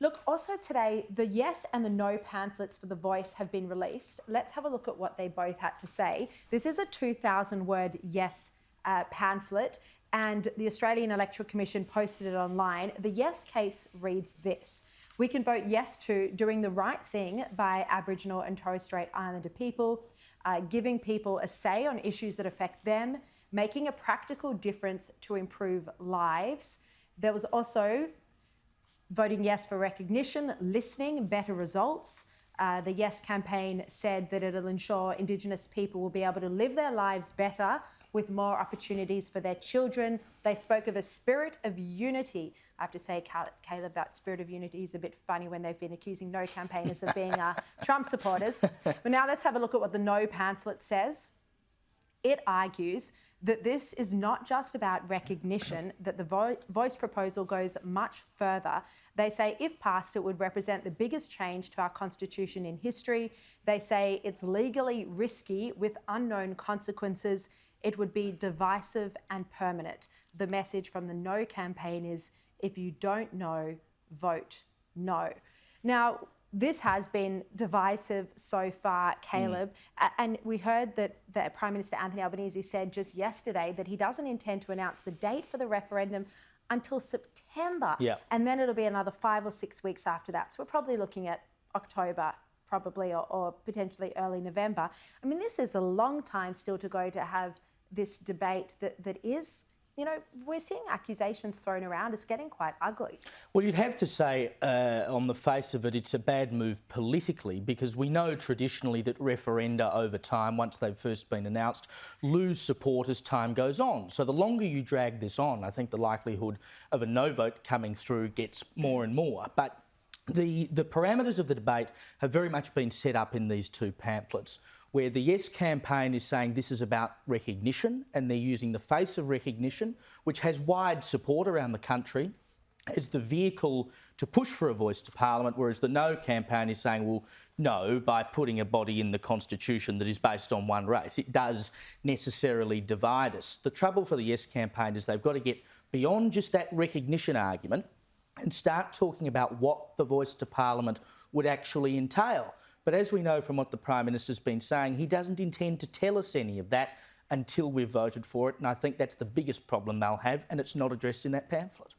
Look, also today, the yes and the no pamphlets for The Voice have been released. Let's have a look at what they both had to say. This is a 2,000-word yes pamphlet, and the Australian Electoral Commission posted it online. The yes case reads this: we can vote yes to doing the right thing by Aboriginal and Torres Strait Islander people, giving people a say on issues that affect them, making a practical difference to improve lives. There was also voting yes for recognition, listening, better results. The Yes campaign said that it'll ensure Indigenous people will be able to live their lives better with more opportunities for their children. They spoke of a spirit of unity. I have to say, Caleb, that spirit of unity is a bit funny when they've been accusing no campaigners of being Trump supporters. But now let's have a look at what the no pamphlet says. It argues that this is not just about recognition, that the Voice proposal goes much further. They say if passed, it would represent the biggest change to our constitution in history. They say it's legally risky with unknown consequences. It would be divisive and permanent. The message from the No campaign is, if you don't know, vote no. Now, this has been divisive so far, Caleb, and we heard that Prime Minister Anthony Albanese said just yesterday that he doesn't intend to announce the date for the referendum until September, and then it'll be another 5 or 6 weeks after that. So we're probably looking at October, probably, or potentially early November. I mean, this is a long time still to go to have this debate that is, you know, we're seeing accusations thrown around. It's getting quite ugly. Well, you'd have to say, on the face of it, it's a bad move politically, because we know traditionally that referenda over time, once they've first been announced, lose support as time goes on. So the longer you drag this on, I think the likelihood of a no vote coming through gets more and more. But the parameters of the debate have very much been set up in these two pamphlets, where the Yes campaign is saying this is about recognition, and they're using the face of recognition, which has wide support around the country, as the vehicle to push for a voice to Parliament, whereas the No campaign is saying, well, no, by putting a body in the Constitution that is based on one race. It does necessarily divide us. The trouble for the Yes campaign is they've got to get beyond just that recognition argument and start talking about what the voice to Parliament would actually entail. But as we know from what the Prime Minister's been saying, he doesn't intend to tell us any of that until we've voted for it. And I think that's the biggest problem they'll have, and it's not addressed in that pamphlet.